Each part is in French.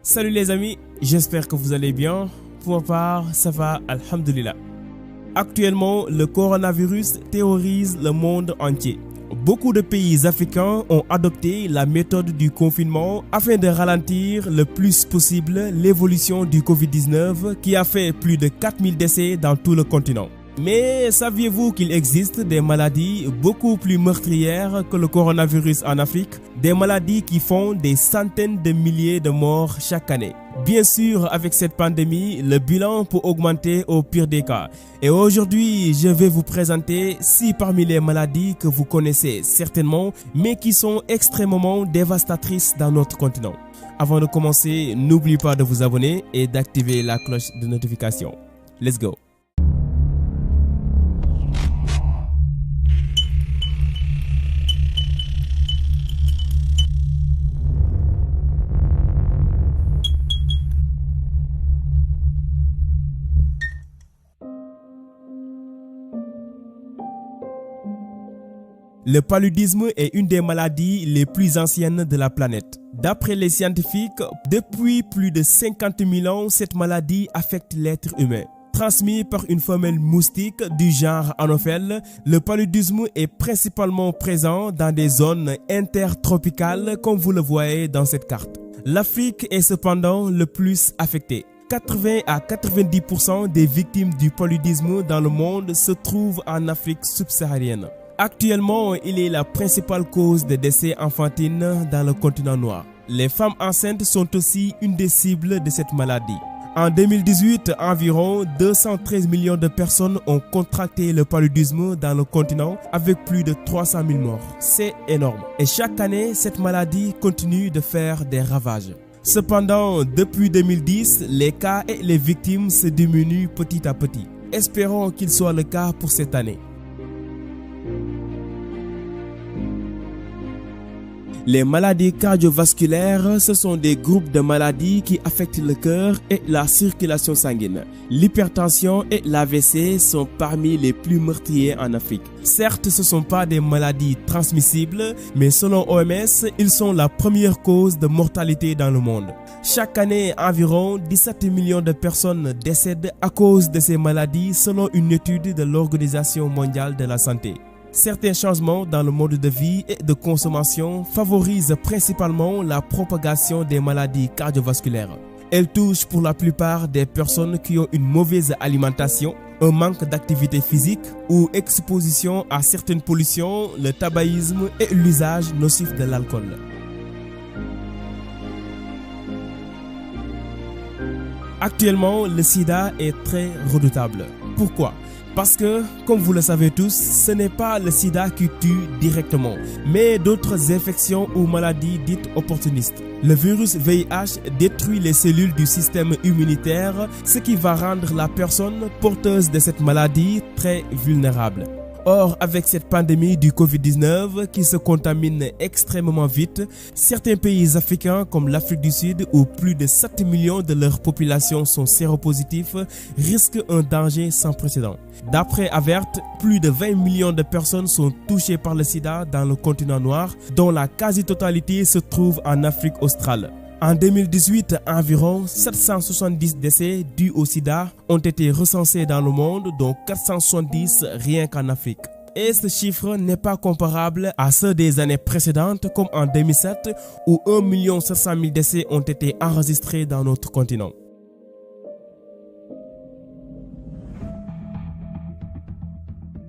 Salut les amis, j'espère que vous allez bien. Pour ma part, ça va, alhamdulillah. Actuellement, le coronavirus terrorise le monde entier. Beaucoup de pays africains ont adopté la méthode du confinement afin de ralentir le plus possible l'évolution du Covid-19 qui a fait plus de 4000 décès dans tout le continent. Mais saviez-vous qu'il existe des maladies beaucoup plus meurtrières que le coronavirus en Afrique? Des maladies qui font des centaines de milliers de morts chaque année. Bien sûr, avec cette pandémie, le bilan peut augmenter au pire des cas. Et aujourd'hui, je vais vous présenter 6 parmi les maladies que vous connaissez certainement, mais qui sont extrêmement dévastatrices dans notre continent. Avant de commencer, n'oubliez pas de vous abonner et d'activer la cloche de notification. Let's go! Le paludisme est une des maladies les plus anciennes de la planète. D'après les scientifiques, depuis plus de 50 000 ans, cette maladie affecte l'être humain. Transmis par une femelle moustique du genre Anophèle, le paludisme est principalement présent dans des zones intertropicales comme vous le voyez dans cette carte. L'Afrique est cependant le plus affectée. 80 à 90% des victimes du paludisme dans le monde se trouvent en Afrique subsaharienne. Actuellement, il est la principale cause de décès enfantines dans le continent noir. Les femmes enceintes sont aussi une des cibles de cette maladie. En 2018, environ 213 millions de personnes ont contracté le paludisme dans le continent avec plus de 300 000 morts. C'est énorme. Et chaque année, cette maladie continue de faire des ravages. Cependant, depuis 2010, les cas et les victimes se diminuent petit à petit. Espérons qu'il soit le cas pour cette année. Les maladies cardiovasculaires, ce sont des groupes de maladies qui affectent le cœur et la circulation sanguine. L'hypertension et l'AVC sont parmi les plus meurtriers en Afrique. Certes, ce ne sont pas des maladies transmissibles, mais selon OMS, ils sont la première cause de mortalité dans le monde. Chaque année, environ 17 millions de personnes décèdent à cause de ces maladies selon une étude de l'Organisation mondiale de la santé. Certains changements dans le mode de vie et de consommation favorisent principalement la propagation des maladies cardiovasculaires. Elles touchent pour la plupart des personnes qui ont une mauvaise alimentation, un manque d'activité physique ou exposition à certaines pollutions, le tabagisme et l'usage nocif de l'alcool. Actuellement, le sida est très redoutable. Pourquoi ? Parce que, comme vous le savez tous, ce n'est pas le sida qui tue directement, mais d'autres infections ou maladies dites opportunistes. Le virus VIH détruit les cellules du système immunitaire, ce qui va rendre la personne porteuse de cette maladie très vulnérable. Or, avec cette pandémie du Covid-19 qui se contamine extrêmement vite, certains pays africains comme l'Afrique du Sud où plus de 7 millions de leur population sont séropositifs risquent un danger sans précédent. D'après Avert, plus de 20 millions de personnes sont touchées par le sida dans le continent noir, dont la quasi-totalité se trouve en Afrique australe. En 2018, environ 770 décès dus au sida ont été recensés dans le monde, dont 470 rien qu'en Afrique. Et ce chiffre n'est pas comparable à ceux des années précédentes comme en 2007 où 1 700 000 décès ont été enregistrés dans notre continent.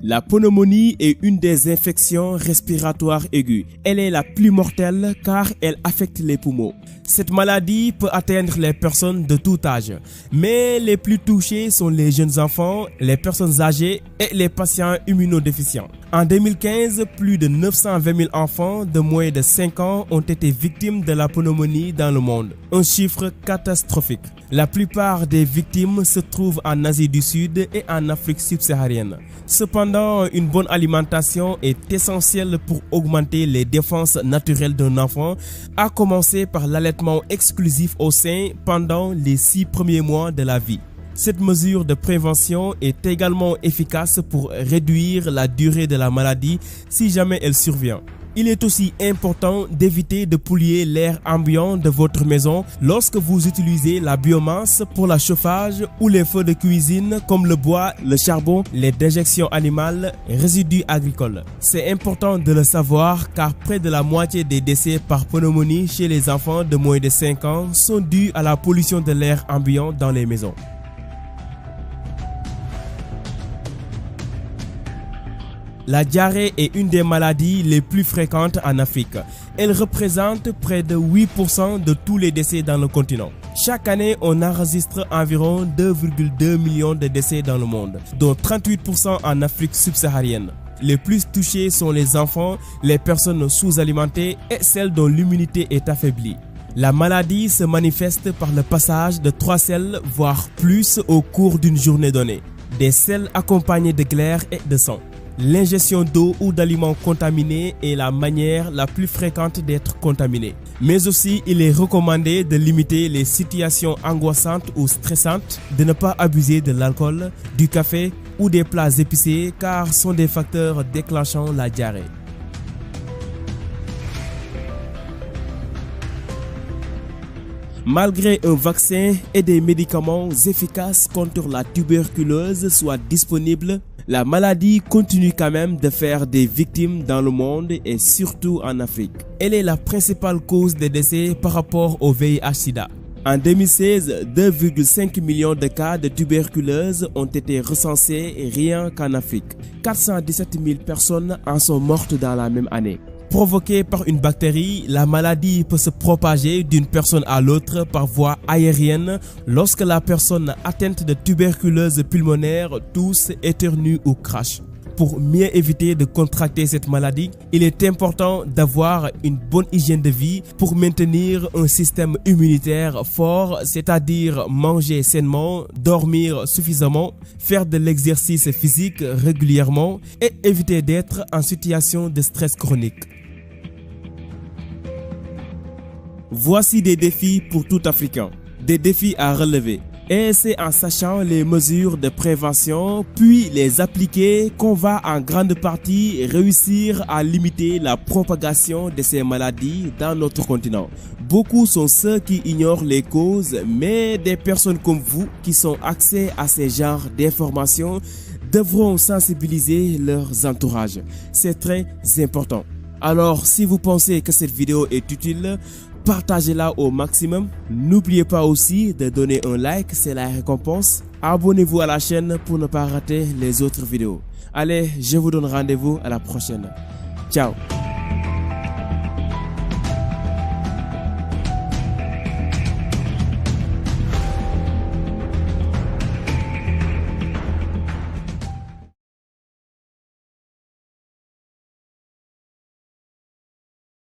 La pneumonie est une des infections respiratoires aiguës. Elle est la plus mortelle car elle affecte les poumons. Cette maladie peut atteindre les personnes de tout âge, mais les plus touchés sont les jeunes enfants, les personnes âgées et les patients immunodéficients. En 2015, plus de 920 000 enfants de moins de 5 ans ont été victimes de la pneumonie dans le monde. Un chiffre catastrophique. La plupart des victimes se trouvent en Asie du Sud et en Afrique subsaharienne. Cependant, une bonne alimentation est essentielle pour augmenter les défenses naturelles d'un enfant, à commencer par l'allaitement exclusif au sein pendant les 6 premiers mois de la vie. Cette mesure de prévention est également efficace pour réduire la durée de la maladie si jamais elle survient. Il est aussi important d'éviter de polluer l'air ambiant de votre maison lorsque vous utilisez la biomasse pour le chauffage ou les feux de cuisine comme le bois, le charbon, les déjections animales, résidus agricoles. C'est important de le savoir car près de la moitié des décès par pneumonie chez les enfants de moins de 5 ans sont dus à la pollution de l'air ambiant dans les maisons. La diarrhée est une des maladies les plus fréquentes en Afrique. Elle représente près de 8% de tous les décès dans le continent. Chaque année, on enregistre environ 2,2 millions de décès dans le monde, dont 38% en Afrique subsaharienne. Les plus touchés sont les enfants, les personnes sous-alimentées et celles dont l'immunité est affaiblie. La maladie se manifeste par le passage de 3 selles, voire plus, au cours d'une journée donnée. Des selles accompagnées de glaire et de sang. L'ingestion d'eau ou d'aliments contaminés est la manière la plus fréquente d'être contaminé. Mais aussi, il est recommandé de limiter les situations angoissantes ou stressantes, de ne pas abuser de l'alcool, du café ou des plats épicés car ce sont des facteurs déclenchant la diarrhée. Malgré un vaccin et des médicaments efficaces contre la tuberculose soient disponibles, la maladie continue quand même de faire des victimes dans le monde et surtout en Afrique. Elle est la principale cause des décès par rapport au VIH-Sida. En 2016, 2,5 millions de cas de tuberculose ont été recensés rien qu'en Afrique. 417 000 personnes en sont mortes dans la même année. Provoquée par une bactérie, la maladie peut se propager d'une personne à l'autre par voie aérienne lorsque la personne atteinte de tuberculose pulmonaire tousse, éternue ou crache. Pour mieux éviter de contracter cette maladie, il est important d'avoir une bonne hygiène de vie pour maintenir un système immunitaire fort, c'est-à-dire manger sainement, dormir suffisamment, faire de l'exercice physique régulièrement et éviter d'être en situation de stress chronique. Voici des défis pour tout Africain, des défis à relever. Et c'est en sachant les mesures de prévention puis les appliquer qu'on va en grande partie réussir à limiter la propagation de ces maladies dans notre continent. Beaucoup sont ceux qui ignorent les causes, mais des personnes comme vous qui sont accès à ces genres d'informations devront sensibiliser leurs entourages. C'est très important. Alors, si vous pensez que cette vidéo est utile, partagez-la au maximum. N'oubliez pas aussi de donner un like, c'est la récompense. Abonnez-vous à la chaîne pour ne pas rater les autres vidéos. Allez, je vous donne rendez-vous à la prochaine. Ciao.